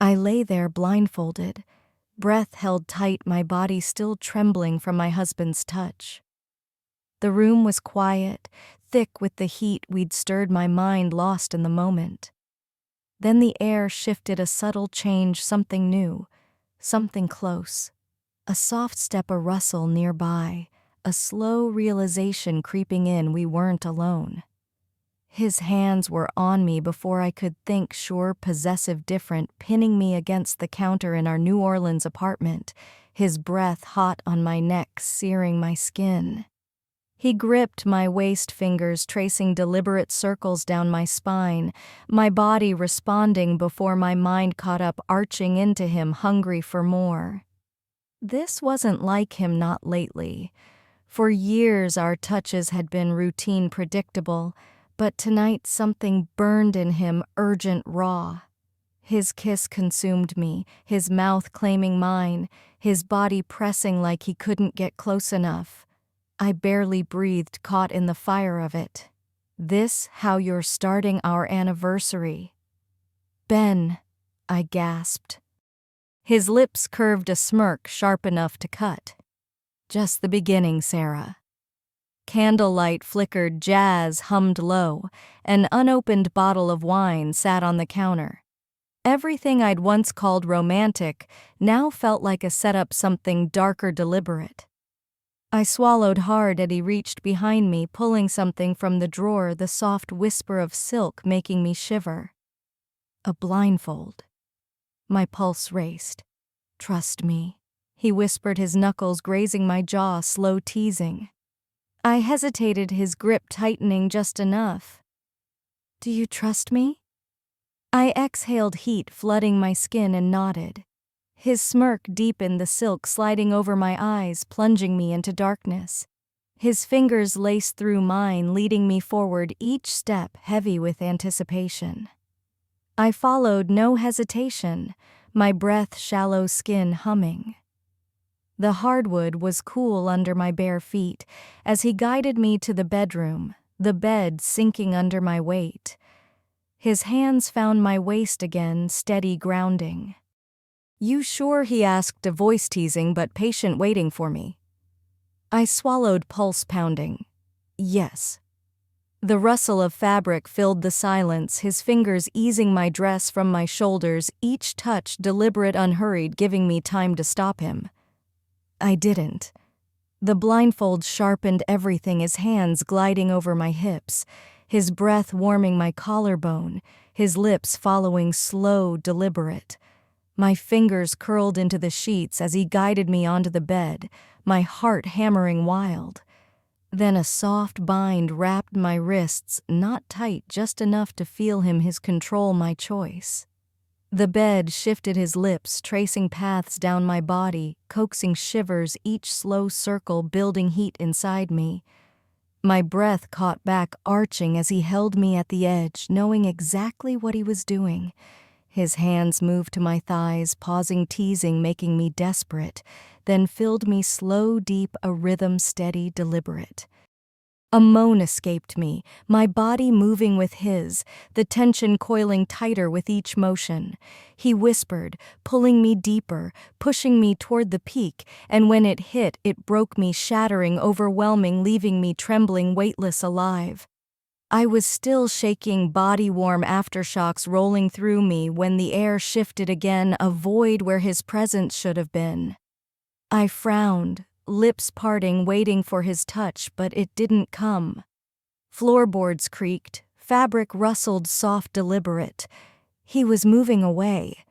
I lay there blindfolded, breath held tight, my body still trembling from my husband's touch. The room was quiet, thick with the heat we'd stirred, my mind lost in the moment. Then the air shifted, a subtle change, something new, something close. A soft step, a rustle nearby, a slow realization creeping in we weren't alone. His hands were on me before I could think, sure, possessive, different, pinning me against the counter in our New Orleans apartment, his breath hot on my neck, searing my skin. He gripped my waist, fingers tracing deliberate circles down my spine, my body responding before my mind caught up, arching into him, hungry for more. This wasn't like him, not lately. For years our touches had been routine, predictable, but tonight something burned in him, urgent, raw. His kiss consumed me, his mouth claiming mine, his body pressing like he couldn't get close enough. I barely breathed, caught in the fire of it. "This how you're starting our anniversary?" "Ben," I gasped. His lips curved, a smirk sharp enough to cut. "Just the beginning, Sarah." Candlelight flickered, jazz hummed low, an unopened bottle of wine sat on the counter. Everything I'd once called romantic now felt like a setup, something darker, deliberate. I swallowed hard as he reached behind me, pulling something from the drawer, the soft whisper of silk making me shiver. A blindfold. My pulse raced. "Trust me," he whispered, his knuckles grazing my jaw, slow teasing. I hesitated, his grip tightening just enough. "Do you trust me?" I exhaled, heat flooding my skin, and nodded. His smirk deepened, the silk sliding over my eyes, plunging me into darkness. His fingers laced through mine, leading me forward, each step heavy with anticipation. I followed, no hesitation, my breath, shallow skin humming. The hardwood was cool under my bare feet as he guided me to the bedroom, the bed sinking under my weight. His hands found my waist again, steady, grounding. "You sure?" he asked, a voice teasing but patient, waiting for me. I swallowed, pulse pounding. "Yes." The rustle of fabric filled the silence, his fingers easing my dress from my shoulders, each touch deliberate, unhurried, giving me time to stop him. I didn't. The blindfold sharpened everything, his hands gliding over my hips, his breath warming my collarbone, his lips following, slow, deliberate. My fingers curled into the sheets as he guided me onto the bed, my heart hammering wild. Then a soft bind wrapped my wrists, not tight, just enough to feel him, his control, my choice. The bed shifted, his lips tracing paths down my body, coaxing shivers, each slow circle building heat inside me. My breath caught back, arching as he held me at the edge, knowing exactly what he was doing. His hands moved to my thighs, pausing, teasing, making me desperate, then filled me slow, deep, a rhythm steady, deliberate. A moan escaped me, my body moving with his, the tension coiling tighter with each motion. He whispered, pulling me deeper, pushing me toward the peak, and when it hit, it broke me, shattering, overwhelming, leaving me trembling, weightless, alive. I was still shaking, body-warm aftershocks rolling through me when the air shifted again, a void where his presence should have been. I frowned, lips parting, waiting for his touch, but it didn't come. Floorboards creaked, fabric rustled, soft, deliberate. He was moving away.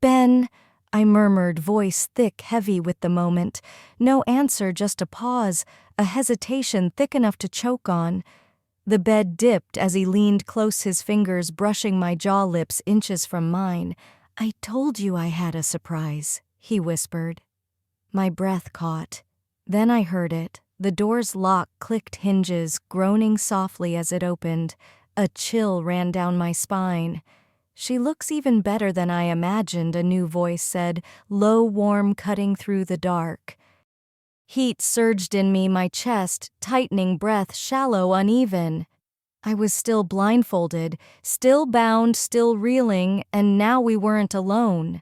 "Ben," I murmured, voice thick, heavy with the moment. No answer, just a pause, a hesitation thick enough to choke on. The bed dipped as he leaned close, his fingers brushing my jaw, lips inches from mine. "I told you I had a surprise," he whispered. My breath caught. Then I heard it. The door's lock clicked, hinges groaning softly as it opened. A chill ran down my spine. "She looks even better than I imagined," a new voice said, low, warm, cutting through the dark. Heat surged in me, my chest tightening, breath shallow, uneven. I was still blindfolded, still bound, still reeling, and now we weren't alone.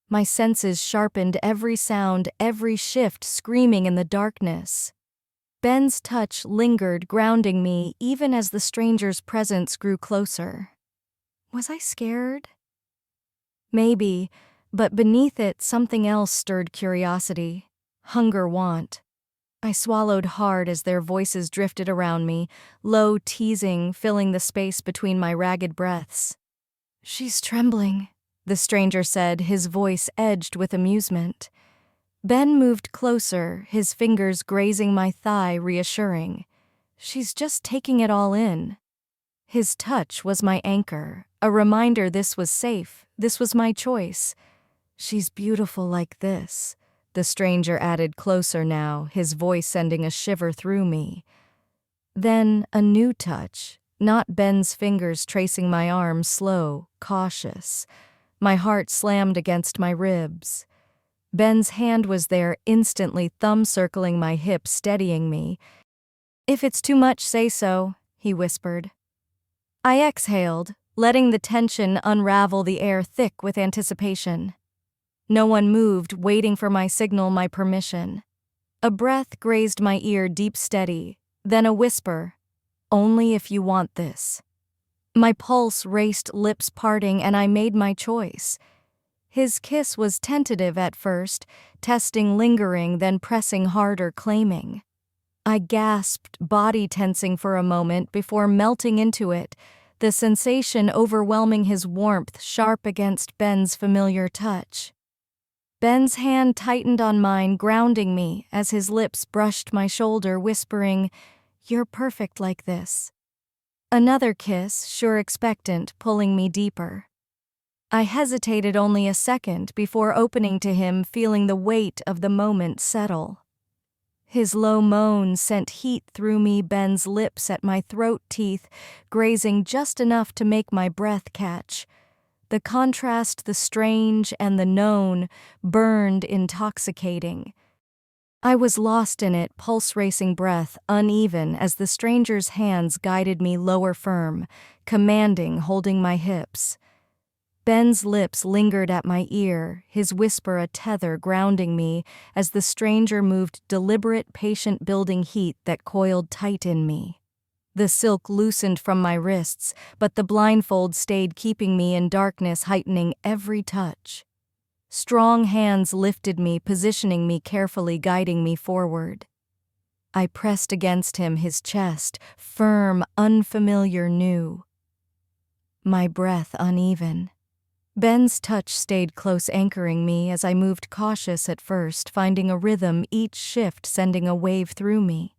My senses sharpened every sound, every shift screaming in the darkness. Ben's touch lingered, grounding me even as the stranger's presence grew closer. Was I scared? Maybe, but beneath it something else stirred curiosity, hunger, want. I swallowed hard as their voices drifted around me, low, teasing, filling the space between my ragged breaths. "She's trembling," the stranger said, his voice edged with amusement. Ben moved closer, his fingers grazing my thigh, reassuring. "She's just taking it all in." His touch was my anchor, a reminder this was safe, this was my choice. "She's beautiful like this," the stranger added, closer now, his voice sending a shiver through me. Then a new touch, not Ben's fingers tracing my arm, slow, cautious. My heart slammed against my ribs. Ben's hand was there, instantly, thumb circling my hip, steadying me. "If it's too much, say so," he whispered. I exhaled, letting the tension unravel the air thick with anticipation. No one moved, waiting for my signal, my permission. A breath grazed my ear, deep, steady, then a whisper, "Only if you want this." My pulse raced, lips parting, and I made my choice. His kiss was tentative at first, testing, lingering, then pressing harder, claiming. I gasped, body tensing for a moment before melting into it, the sensation overwhelming, his warmth sharp against Ben's familiar touch. Ben's hand tightened on mine, grounding me as his lips brushed my shoulder, whispering, "You're perfect like this." Another kiss, sure expectant, pulling me deeper. I hesitated only a second before opening to him, feeling the weight of the moment settle. His low moan sent heat through me, Ben's lips at my throat, teeth grazing just enough to make my breath catch. The contrast, the strange and the known, burned, intoxicating. I was lost in it, pulse-racing breath uneven as the stranger's hands guided me lower, firm, commanding, holding my hips. Ben's lips lingered at my ear, his whisper a tether grounding me as the stranger moved, deliberate, patient, building heat that coiled tight in me. The silk loosened from my wrists, but the blindfold stayed, keeping me in darkness, heightening every touch. Strong hands lifted me, positioning me carefully, guiding me forward. I pressed against him, his chest, firm, unfamiliar, new. My breath uneven. Ben's touch stayed close, anchoring me as I moved, cautious at first, finding a rhythm, each shift sending a wave through me.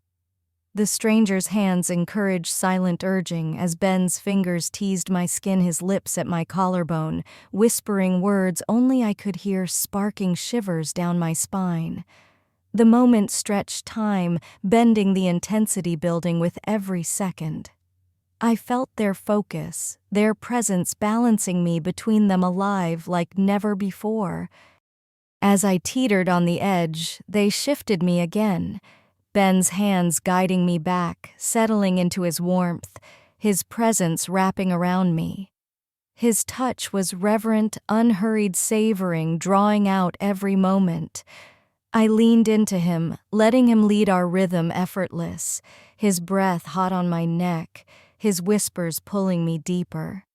The stranger's hands encouraged silent urging as Ben's fingers teased my skin, his lips at my collarbone, whispering words only I could hear, sparking shivers down my spine. The moment stretched time, bending the intensity, building with every second. I felt their focus, their presence balancing me between them, alive like never before. As I teetered on the edge, they shifted me again, Ben's hands guiding me back, settling into his warmth, his presence wrapping around me. His touch was reverent, unhurried, savoring, drawing out every moment. I leaned into him, letting him lead our rhythm, effortless, his breath hot on my neck, his whispers pulling me deeper.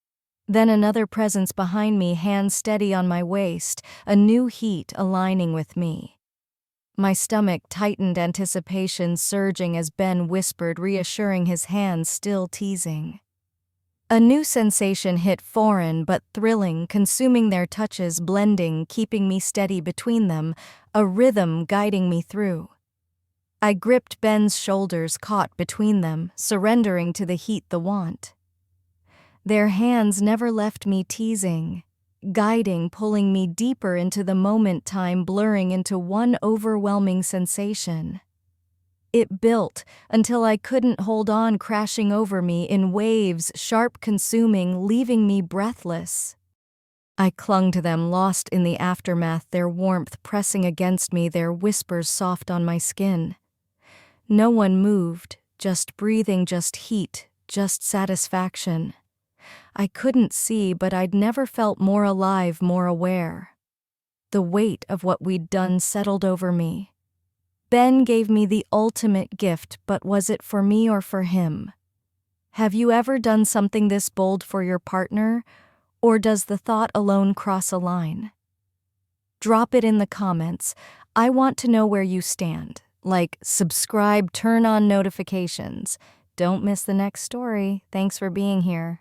Then another presence behind me, hand steady on my waist, a new heat aligning with me. My stomach tightened, anticipation surging as Ben whispered, reassuring, his hands still teasing. A new sensation hit, foreign but thrilling, consuming their touches, blending, keeping me steady between them, a rhythm guiding me through. I gripped Ben's shoulders, caught between them, surrendering to the heat, the want. Their hands never left me, teasing, guiding, pulling me deeper into the moment, time blurring into one overwhelming sensation. It built until I couldn't hold on, crashing over me in waves, sharp, consuming, leaving me breathless. I clung to them, lost in the aftermath, their warmth pressing against me, their whispers soft on my skin. No one moved, just breathing, just heat, just satisfaction. I couldn't see, but I'd never felt more alive, more aware. The weight of what we'd done settled over me. Ben gave me the ultimate gift, but was it for me or for him? Have you ever done something this bold for your partner, or does the thought alone cross a line? Drop it in the comments. I want to know where you stand. Like, subscribe, turn on notifications. Don't miss the next story. Thanks for being here.